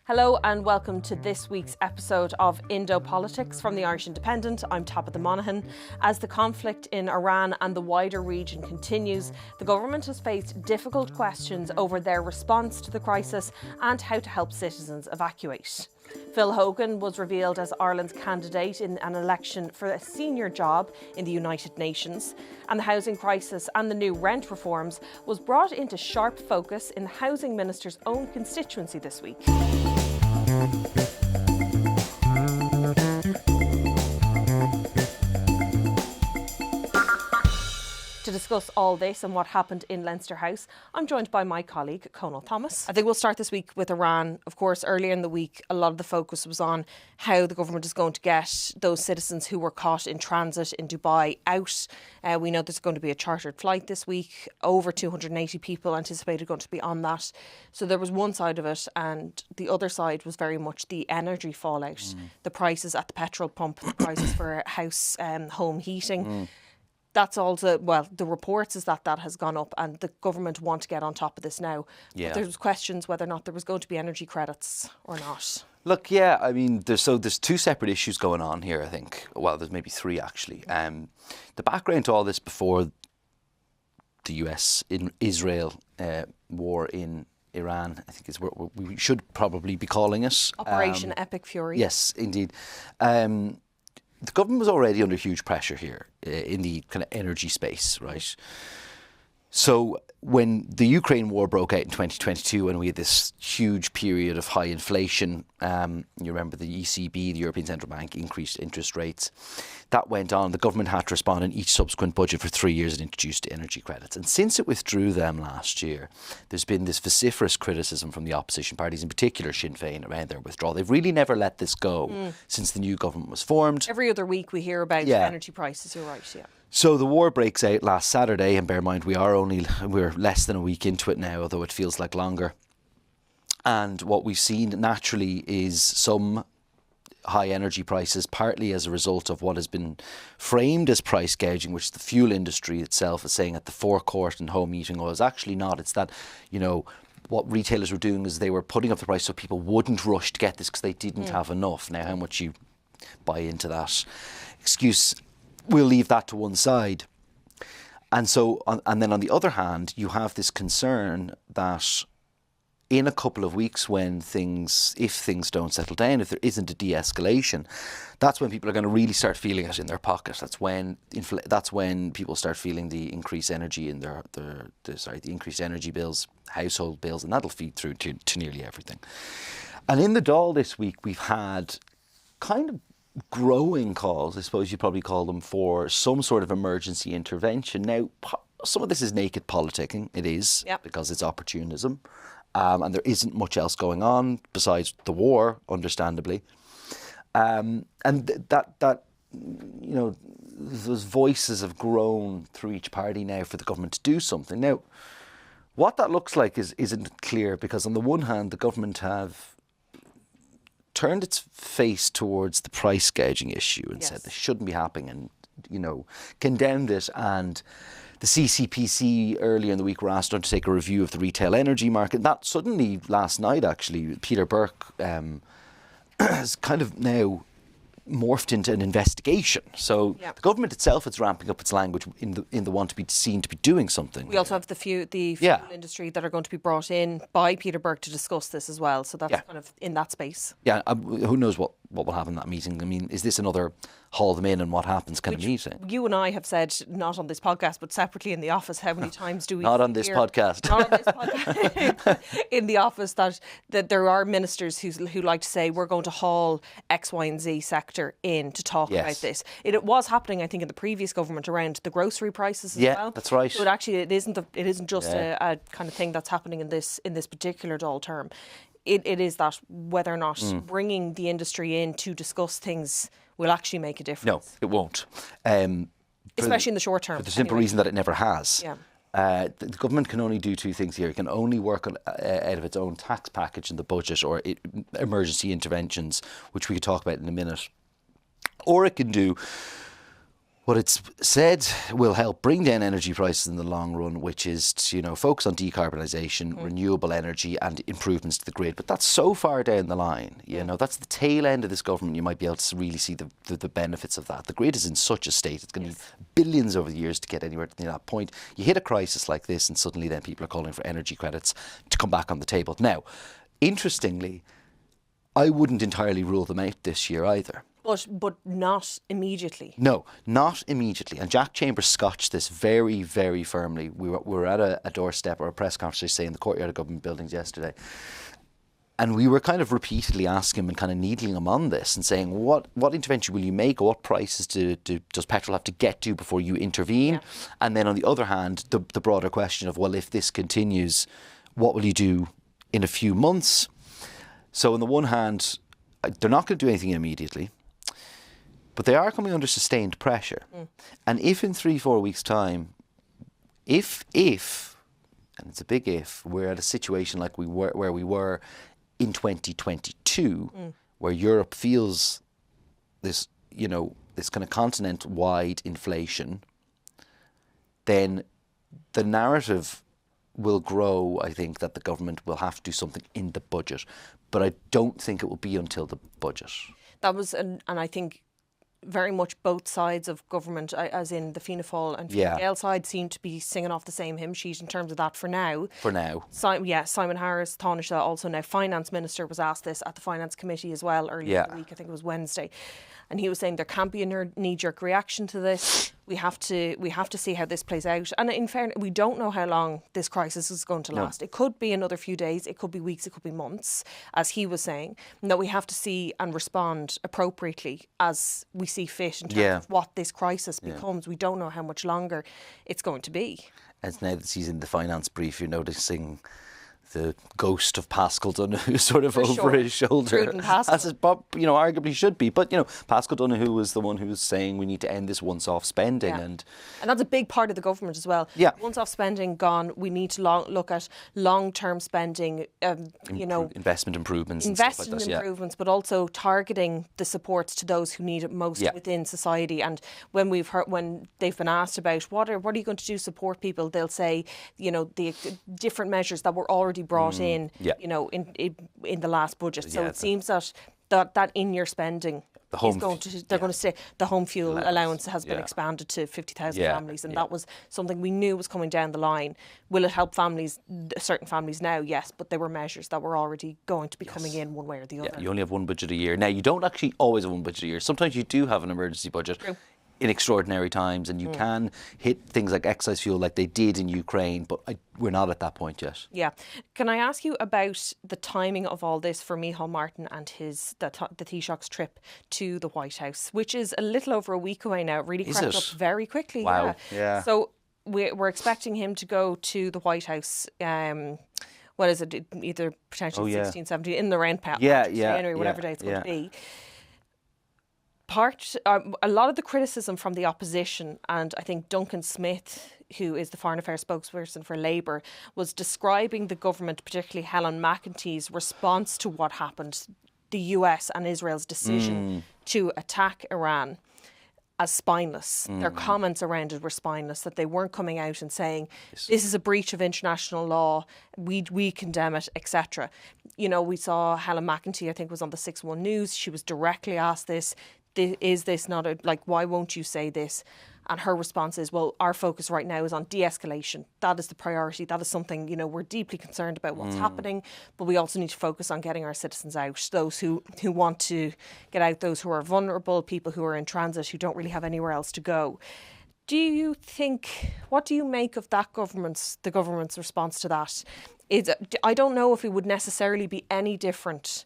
Hello and welcome to this week's episode of Indo Politics from the Irish Independent. I'm Tabitha Monahan. As the conflict in Iran and the wider region continues, the government has faced difficult questions over their response to the crisis and how to help citizens evacuate. Phil Hogan was revealed as Ireland's candidate in an election for a senior job in the United Nations, and the housing crisis and the new rent reforms was brought into sharp focus in the Housing Minister's own constituency this week. To discuss all this and what happened in Leinster House, I'm joined by my colleague, Cónal Thomas. I think we'll start this week with Iran. Of course, earlier in the week, a lot of the focus was on how the government is going to get those citizens who were caught in transit in Dubai out. We know there's going to be a chartered flight this week. Over 280 people anticipated going to be on that. So there was one side of it, and the other side was very much the energy fallout. The prices at the petrol pump, the prices for house home heating. That's also, well, the reports is that has gone up and the government want to get on top of this now. Yeah. But there's questions whether or not there was going to be energy credits or not. Look, yeah, I mean, there's two separate issues going on here, I think. Well, there's maybe three, actually. The background to all this before the US in Israel war in Iran, I think is what we should probably be calling it. Operation Epic Fury. Yes, indeed. The government was already under huge pressure here in the kind of energy space, right? So when the Ukraine war broke out in 2022 and we had this huge period of high inflation, you remember the ECB, the European Central Bank, increased interest rates. That went on. The government had to respond in each subsequent budget for 3 years and introduced energy credits. And since it withdrew them last year, there's been this vociferous criticism from the opposition parties, in particular Sinn Féin, around their withdrawal. They've really never let this go since the new government was formed. Every other week we hear about energy prices, you're right, yeah. So the war breaks out last Saturday, and bear in mind we're less than a week into it now, although it feels like longer. And what we've seen naturally is some high energy prices, partly as a result of what has been framed as price gouging, which the fuel industry itself is saying at the forecourt and home heating oil is actually not. It's that, what retailers were doing is they were putting up the price so people wouldn't rush to get this because they didn't have enough. Now, how much you buy into that excuse, we'll leave that to one side. And so, and then on the other hand, you have this concern that in a couple of weeks if things don't settle down, if there isn't a de-escalation, that's when people are going to really start feeling it in their pocket. That's when people start feeling the increased energy in the increased energy bills, household bills, and that'll feed through to nearly everything. And in the Dáil this week, we've had kind of growing calls, I suppose you'd probably call them, for some sort of emergency intervention. Now, some of this is naked politicking. It is, because it's opportunism. And there isn't much else going on besides the war, understandably. And those voices have grown through each party now for the government to do something. Now, what that looks like isn't clear, because on the one hand, the government have turned its face towards the price gouging issue and said this shouldn't be happening, and condemned it. And the CCPC earlier in the week were asked to undertake a review of the retail energy market. That suddenly last night, actually, Peter Burke has kind of now morphed into an investigation. So the government itself is ramping up its language in the want to be seen to be doing something. We also have the fuel industry that are going to be brought in by Peter Burke to discuss this as well. So that's kind of in that space. Yeah, who knows what will happen in that meeting? I mean, is this another haul them in and what happens kind of meeting? You and I have said, not on this podcast, but separately in the office, how many times do we Not on this podcast. Not on this podcast. In the office, that there are ministers who like to say, we're going to haul X, Y and Z sector in to talk about this. It was happening, I think, in the previous government around the grocery prices as well. Yeah, that's right. So it isn't just a kind of thing that's happening in this particular Dáil term. It is that whether or not bringing the industry in to discuss things will actually make a difference. No, it won't. Especially in the short term. For the simple reason that it never has. Yeah. The government can only do two things here. It can only work out of its own tax package in the budget or emergency interventions, which we could talk about in a minute. Or it can do what it's said will help bring down energy prices in the long run, which is to, focus on decarbonisation, renewable energy and improvements to the grid. But that's so far down the line. That's the tail end of this government. You might be able to really see the benefits of that. The grid is in such a state. It's going to need billions over the years to get anywhere to that point. You hit a crisis like this and suddenly then people are calling for energy credits to come back on the table. Now, interestingly, I wouldn't entirely rule them out this year either. But not immediately. No, not immediately. And Jack Chambers scotched this very, very firmly. We were at a doorstep or a press conference, say, in the courtyard of government buildings yesterday. And we were kind of repeatedly asking him and kind of needling him on this and saying, what intervention will you make, or what prices does petrol have to get to before you intervene? Yeah. And then on the other hand, the broader question of, well, if this continues, what will you do in a few months? So on the one hand, they're not going to do anything immediately. But they are coming under sustained pressure. And if in 3-4 weeks' time, if, and it's a big if, we're at a situation like where we were in 2022, where Europe feels this, this kind of continent-wide inflation, then the narrative will grow, I think, that the government will have to do something in the budget. But I don't think it will be until the budget. That was, and I think, very much both sides of government, as in the Fianna Fáil and Fine Gael side, seem to be singing off the same hymn sheet in terms of that for now. Simon Harris, Taoiseach, also now Finance Minister, was asked this at the Finance Committee as well earlier in the week. I think it was Wednesday. And he was saying there can't be a knee-jerk reaction to this. We have to see how this plays out. And in fairness, we don't know how long this crisis is going to last. It could be another few days, it could be weeks, it could be months, as he was saying. And that we have to see and respond appropriately as we see fit in terms of what this crisis becomes. We don't know how much longer it's going to be. As now that he's in the finance brief, you're noticing the ghost of Pascal Donoghue sort of over his shoulder, as it arguably should be. But Pascal Donoghue was the one who was saying we need to end this once-off spending, and that's a big part of the government as well. Yeah, once-off spending gone. We need to look at long-term spending. Investment improvements, but also targeting the supports to those who need it most within society. And when they've been asked about what are you going to do to support people, they'll say the different measures that were already brought in, in the last budget. So it seems that in your spending they're going to say the home fuel allowance has been expanded to 50,000 families, and that was something we knew was coming down the line. Will it help certain families now? Yes, but there were measures that were already going to be coming in one way or the other. You only have one budget a year. Now, you don't actually always have one budget a year. Sometimes you do have an emergency budget. True. In extraordinary times, and you can hit things like excise fuel like they did in Ukraine, but we're not at that point yet. Yeah. Can I ask you about the timing of all this for Micheál Martin and the Taoiseach's trip to the White House, which is a little over a week away now? It really crept up very quickly. Wow. Yeah. So we're expecting him to go to the White House. What is it? Either potentially 16, 17 in the round January, whatever day it's going to be. A lot of the criticism from the opposition, and I think Duncan Smith, who is the Foreign Affairs spokesperson for Labour, was describing the government, particularly Helen McEntee's response to what happened, the US and Israel's decision to attack Iran, as spineless. Their comments around it were spineless, that they weren't coming out and saying, this is a breach of international law, we condemn it, etc. We saw Helen McEntee, I think, was on the 6-1 News. She was directly asked this. Is this not why won't you say this? And her response is, well, our focus right now is on de-escalation. That is the priority. That is something, we're deeply concerned about what's happening, but we also need to focus on getting our citizens out, those who want to get out, those who are vulnerable, people who are in transit, who don't really have anywhere else to go. What do you make of the government's response to that? I don't know if it would necessarily be any different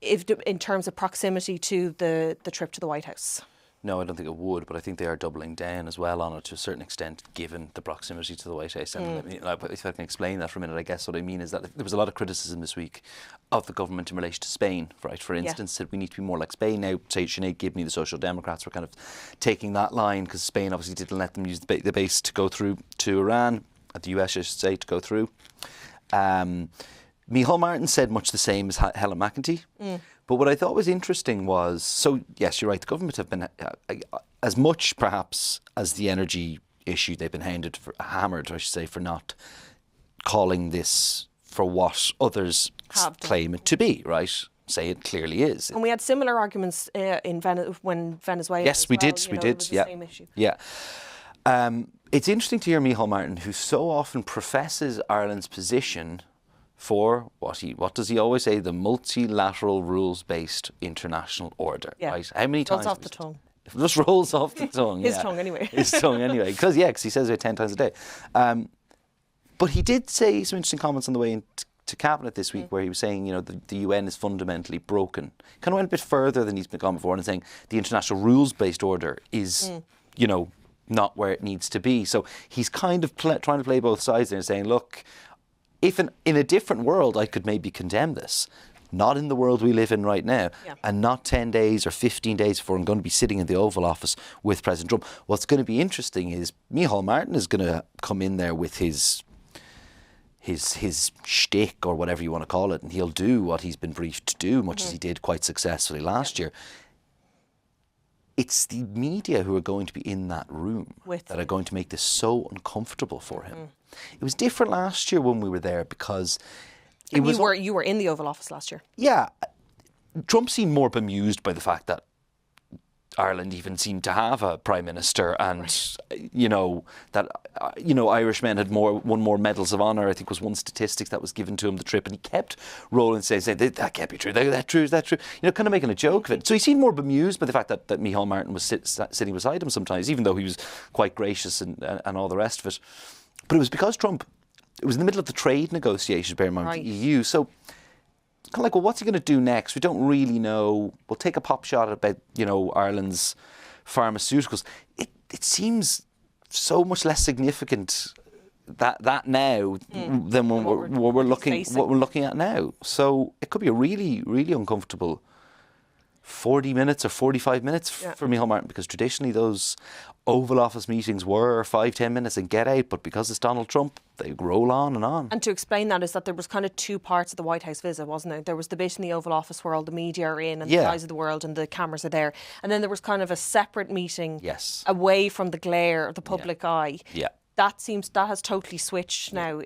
in terms of proximity to the trip to the White House. No, I don't think it would, but I think they are doubling down as well on it to a certain extent, given the proximity to the White House. And if I can explain that for a minute, I guess what I mean is that there was a lot of criticism this week of the government in relation to Spain, right? For instance, said we need to be more like Spain. Now, say Sinead Gibney, the Social Democrats, were kind of taking that line because Spain obviously didn't let them use the base to go through to Iran, at the US, I should say, to go through. Micheál Martin said much the same as Helen McEntee. But what I thought was interesting was, so yes, you're right, the government have been, as much perhaps as the energy issue, they've been hammered, I should say, for not calling this for what others claim it to be, right? Say it clearly is. And we had similar arguments when Venezuela. Yes, we did. We did. Yeah. Same issue. Yeah. It's interesting to hear Micheál Martin, who so often professes Ireland's position for what does he always say? The multilateral rules-based international order. Yeah. Right? How many times? Rolls off the tongue. It just rolls off the tongue. His tongue anyway. His tongue anyway. Because he says it 10 times a day. But he did say some interesting comments on the way into Cabinet this week where he was saying, the UN is fundamentally broken. Kind of went a bit further than he's been gone before and saying the international rules-based order is, not where it needs to be. So he's kind of trying to play both sides there and saying, look, if in a different world I could maybe condemn this, not in the world we live in right now, and not 10 days or 15 days before I'm going to be sitting in the Oval Office with President Trump. What's going to be interesting is Micheál Martin is going to come in there with his shtick or whatever you want to call it, and he'll do what he's been briefed to do, much as he did quite successfully last year. It's the media who are going to be in that room that are going to make this so uncomfortable for him. It was different last year when we were there because you were in the Oval Office last year. Yeah. Trump seemed more bemused by the fact that Ireland even seemed to have a prime minister, and that Irishmen had won more medals of honour. I think was one statistic that was given to him the trip, and he kept rolling, saying that can't be true. That true, is that true? Kind of making a joke of it. So he seemed more bemused by the fact that Micheál Martin was sitting beside him sometimes, even though he was quite gracious and all the rest of it. But it was because Trump. It was in the middle of the trade negotiations, bear in mind, with the EU. So kind of like, well, what's he going to do next? We don't really know. We'll take a pop shot about, Ireland's pharmaceuticals. It seems so much less significant that now than what we're looking at now. So it could be a really, really uncomfortable 40 minutes or 45 minutes for Micheál Martin, because traditionally those Oval Office meetings were 5-10 minutes and get out, but because it's Donald Trump, they roll on and on. And to explain that is that there was kind of two parts of the White House visit, wasn't there? There was the bit in the Oval Office where all the media are in and the eyes of the world and the cameras are there. And then there was kind of a separate meeting away from the glare of the public eye. Yeah. That has totally switched now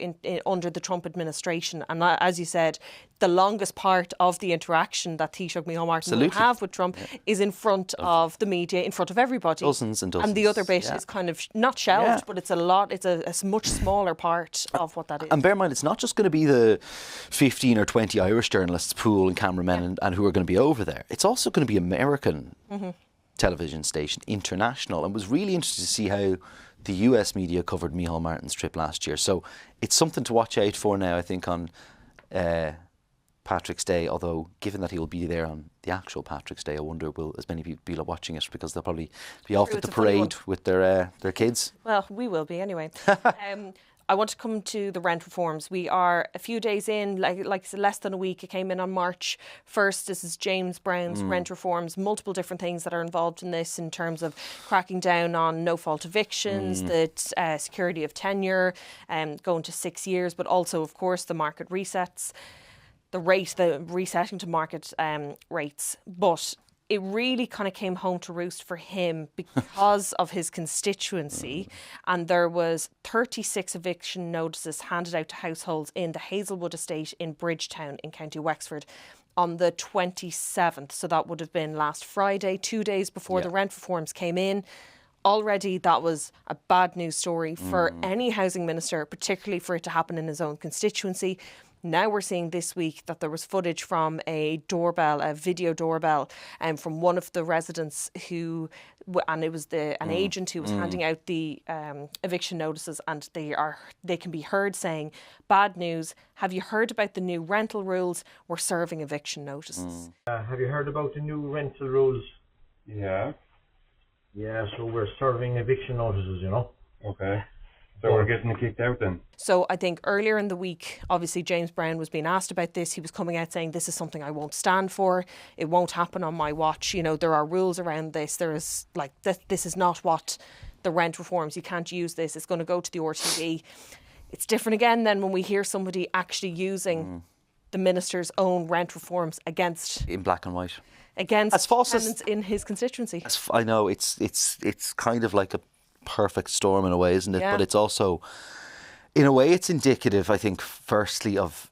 under the Trump administration. And as you said, the longest part of the interaction that Taoiseach Micheál Martin will have with Trump is in front of the media, in front of everybody. Dozens and dozens. And the other bit is kind of not shelved, but it's a much smaller part of what that is. And bear in mind, it's not just going to be the 15 or 20 Irish journalists pool and cameramen and who are going to be over there. It's also going to be American television station, international. And it was really interesting to see how the US media covered Micheál Martin's trip last year. So it's something to watch out for now, I think, on Patrick's Day. Although, given that he'll be there on the actual Patrick's Day, I wonder will as many people be watching it, because they'll probably be off at the parade with their kids. Well, we will be anyway. I want to come to the rent reforms. We are a few days in, like less than a week. It came in on March 1st. This is James Brown's rent reforms. Multiple different things that are involved in this in terms of cracking down on no-fault evictions, the security of tenure, going to 6 years, but also, of course, the market resets, the resetting to market rates. But it really kind of came home to roost for him because of his constituency. And there was 36 eviction notices handed out to households in the Hazelwood estate in Bridgetown in County Wexford on the 27th. So that would have been last Friday, 2 days before the rent reforms came in. Already that was a bad news story for any housing minister, particularly for it to happen in his own constituency. Now we're seeing this week that there was footage from a video doorbell, from one of the residents and it was an agent who was handing out the eviction notices, and they can be heard saying, "Bad news, have you heard about the new rental rules? We're serving eviction notices." Have you heard about the new rental rules? Yeah. Yeah, so we're serving eviction notices, Okay. So we're getting kicked out then? So I think earlier in the week, obviously James Brown was being asked about this. He was coming out saying, this is something I won't stand for. It won't happen on my watch. There are rules around this. There is this is not what the rent reforms. You can't use this. It's going to go to the RTD. It's different again then when we hear somebody actually using the minister's own rent reforms against In black and white. against false as- tenants in his constituency. I know it's kind of like a perfect storm in a way, isn't it? Yeah. But it's also, in a way, it's indicative, I think, firstly of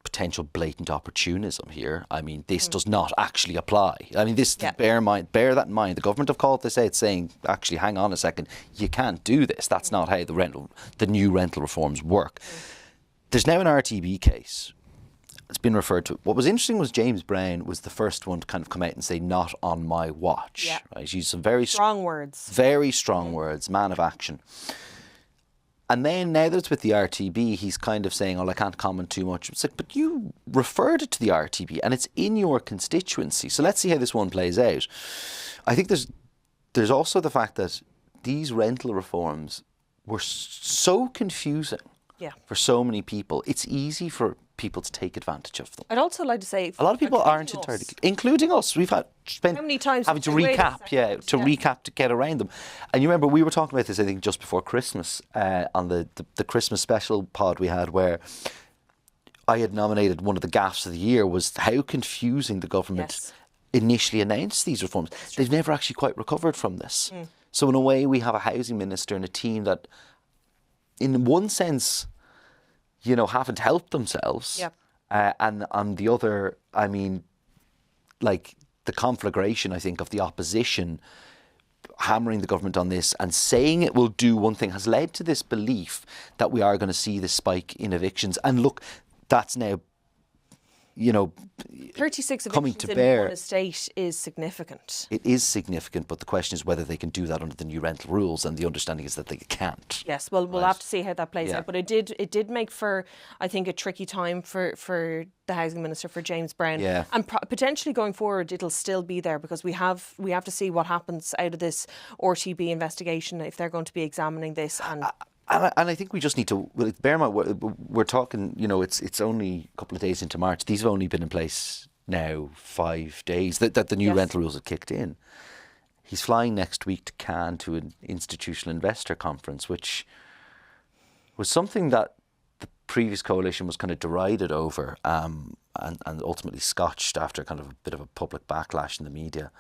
potential blatant opportunism here. I mean, this does not actually apply. I mean, this bear that in mind. The government have called this out, saying, actually, hang on a second, you can't do this. That's not how the new rental reforms work. There's now an RTB case. It's been referred to. What was interesting was James Brown was the first one to kind of come out and say, "Not on my watch." Yeah. Right? He used some very Strong words. very strong words, man of action. And then now that it's with the RTB, he's kind of saying, "Oh, I can't comment too much." It's like, but you referred it to the RTB, and it's in your constituency. So let's see how this one plays out. I think there's also the fact that these rental reforms were so confusing for so many people. It's easy for people to take advantage of them. I'd also like to say A lot of people aren't including entirely, us. including us. We've spent How many times having to have we waited a recap, recap to get around them. And you remember we were talking about this, I think, just before Christmas on the Christmas special pod we had, where I had nominated one of the gaffes of the year was how confusing the government initially announced these reforms. They've never actually quite recovered from this. So in a way, we have a housing minister and a team that, in one sense, haven't helped themselves. Yep. And on the other, I mean, like the conflagration, I think, of the opposition hammering the government on this and saying it will do one thing has led to this belief that we are going to see this spike in evictions. And look, that's now, 36 coming evictions to in bear. one estate is significant. It is significant, but the question is whether they can do that under the new rental rules, and the understanding is that they can't. Yes, well, we'll have to see how that plays Yeah. out. But it did make for, I think, a tricky time for the housing minister, for James Brown. Yeah. And potentially going forward, it'll still be there because we have to see what happens out of this RTB investigation if they're going to be examining this. And I think we just need to bear in mind we're talking. It's only a couple of days into March. These have only been in place now 5 days. That the new rental rules have kicked in. He's flying next week to Cannes to an institutional investor conference, which was something that the previous coalition was kind of derided over, and ultimately scotched after kind of a bit of a public backlash in the media.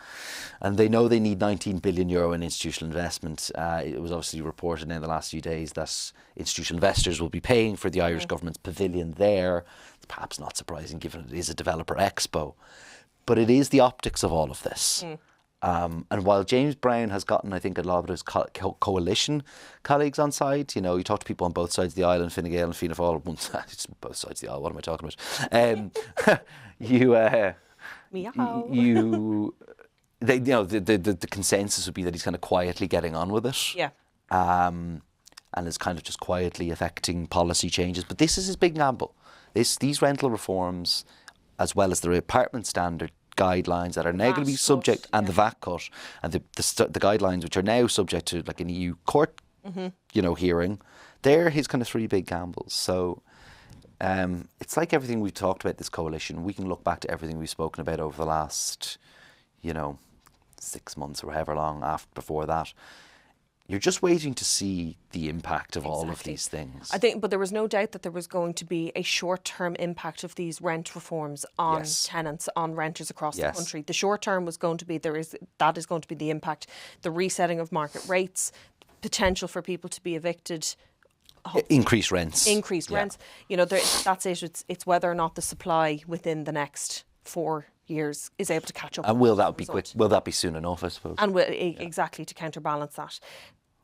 And they know they need €19 billion in institutional investment. It was obviously reported in the last few days that institutional investors will be paying for the Irish government's pavilion there. It's perhaps not surprising given it is a developer expo. But it is the optics of all of this. And while James Brown has gotten, I think, a lot of his coalition colleagues on side, you talk to people on both sides of the aisle, and Fine Gael and Fianna Fáil, both sides of the aisle, what am I talking about? The consensus would be that he's kind of quietly getting on with it. Yeah. And is kind of just quietly affecting policy changes. But this is his big gamble. These rental reforms, as well as the apartment standard guidelines that are now going to be subject, and the VAT cut, and the guidelines which are now subject to like an EU court, hearing, they're his kind of three big gambles. So it's like everything we've talked about this coalition. We can look back to everything we've spoken about over the last, 6 months or however long before that. You're just waiting to see the impact of all of these things. I think, but there was no doubt that there was going to be a short-term impact of these rent reforms on tenants, on renters across the country. The short term was going to be that is going to be the impact, the resetting of market rates, potential for people to be evicted. Increased rents. Rents. That's it. It's whether or not the supply within the next 4 years is able to catch up. And will that be quick? Will that be soon enough, I suppose? And exactly, to counterbalance that.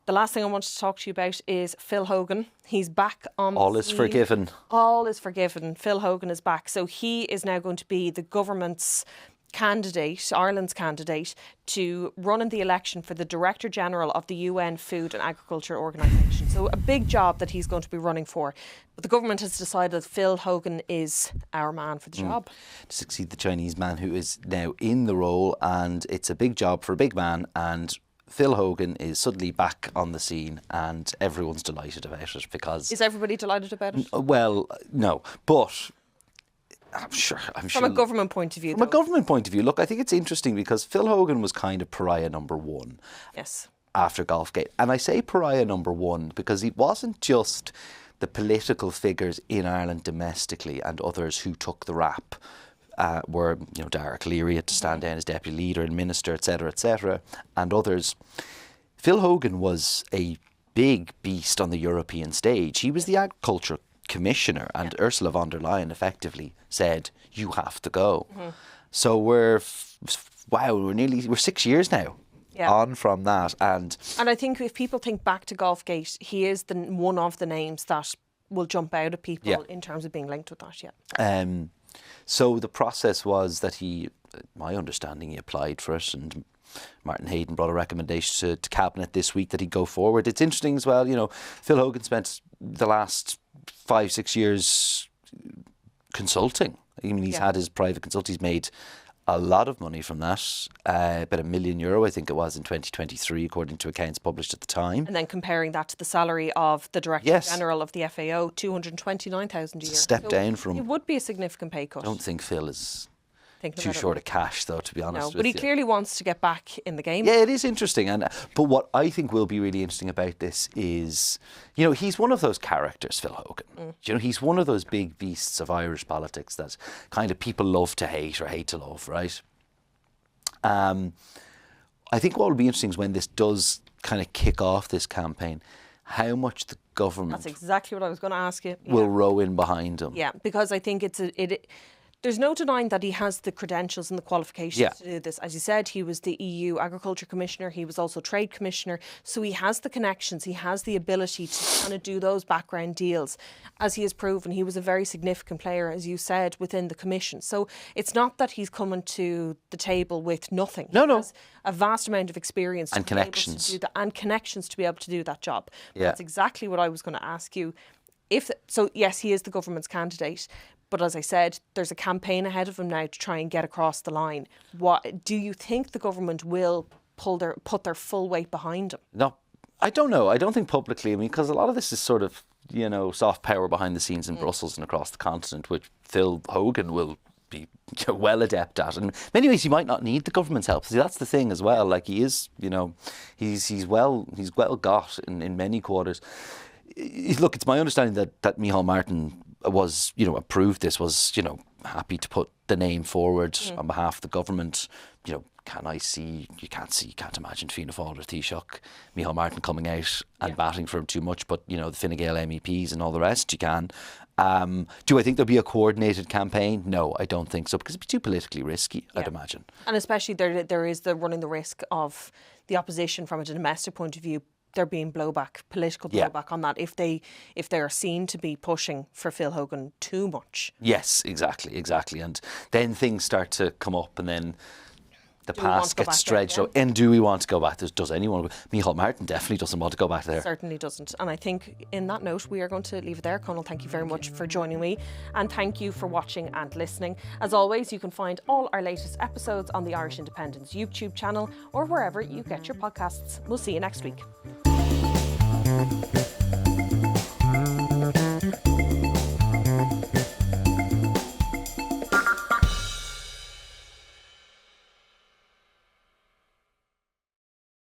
The last thing I wanted to talk to you about is Phil Hogan. He's back on All is forgiven. All is forgiven. Phil Hogan is back. So he is now going to be the government's candidate, Ireland's candidate, to run in the election for the Director General of the UN Food and Agriculture Organisation. So a big job that he's going to be running for. But the government has decided that Phil Hogan is our man for the job. To succeed the Chinese man who is now in the role, and it's a big job for a big man, and Phil Hogan is suddenly back on the scene, and everyone's delighted about it because... Is everybody delighted about it? Well, no, but... I'm sure. From a government point of view, From a government point of view, look, I think it's interesting because Phil Hogan was kind of pariah number one. Yes. After Golfgate. And I say pariah number one because he wasn't just the political figures in Ireland domestically and others who took the rap were, Dara Cleary had to stand down as deputy leader and minister, etc., and others. Phil Hogan was a big beast on the European stage. He was the agriculture commissioner, and Ursula von der Leyen effectively said, "You have to go." So we're 6 years now on from that, and I think if people think back to Golfgate, he is one of the names that will jump out at people in terms of being linked with that. So the process was that my understanding, he applied for it, and Martin Hayden brought a recommendation to Cabinet this week that he go forward. It's interesting as well, Phil Hogan spent the last 5-6 years consulting. I mean, he's had his private consult. He's made a lot of money from that, about €1 million, I think it was, in 2023, according to accounts published at the time. And then comparing that to the salary of the Director General of the FAO, $229,000 a year. Step down from... It would be a significant pay cut. I don't think Phil is too short of cash, though, to be honest with you. But he clearly wants to get back in the game. Yeah, it is interesting. But what I think will be really interesting about this is, he's one of those characters, Phil Hogan. He's one of those big beasts of Irish politics that kind of people love to hate or hate to love, right? I think what will be interesting is when this does kind of kick off this campaign, how much the government... That's exactly what I was going to ask you. ...will row in behind him. Yeah, because I think there's no denying that he has the credentials and the qualifications to do this. As you said, he was the EU Agriculture Commissioner. He was also Trade Commissioner. So he has the connections. He has the ability to kind of do those background deals. As he has proven, he was a very significant player, as you said, within the Commission. So it's not that he's coming to the table with nothing. No. He has a vast amount of experience and connections. And connections to be able to do that job. Yeah. That's exactly what I was going to ask you. Yes, he is the government's candidate. But as I said, there's a campaign ahead of him now to try and get across the line. What do you think the government will put their full weight behind him? No, I don't know. I don't think publicly. I mean, because a lot of this is sort of, soft power behind the scenes in Brussels and across the continent, which Phil Hogan will be well adept at. And in many ways, he might not need the government's help. See, that's the thing as well. Like, he is, he's well got in many quarters. Look, it's my understanding that Micheál Martin was, approved this, was, happy to put the name forward on behalf of the government. You can't imagine Fianna Fáil or Taoiseach, Micheál Martin coming out and batting for him too much, but, the Fine Gael MEPs and all the rest, you can. Do I think there'll be a coordinated campaign? No, I don't think so, because it'd be too politically risky, I'd imagine. And especially there is running the risk of the opposition from a domestic point of view, there being political blowback on that if they are seen to be pushing for Phil Hogan too much. Yes, exactly. And then things start to come up, and then the past gets stretched out. And do we want to go back? Does anyone? Micheál Martin definitely doesn't want to go back there. Certainly doesn't. And I think in that note, we are going to leave it there. Cónal, thank you very much for joining me. And thank you for watching and listening. As always, you can find all our latest episodes on the Irish Independent's YouTube channel or wherever you get your podcasts. We'll see you next week.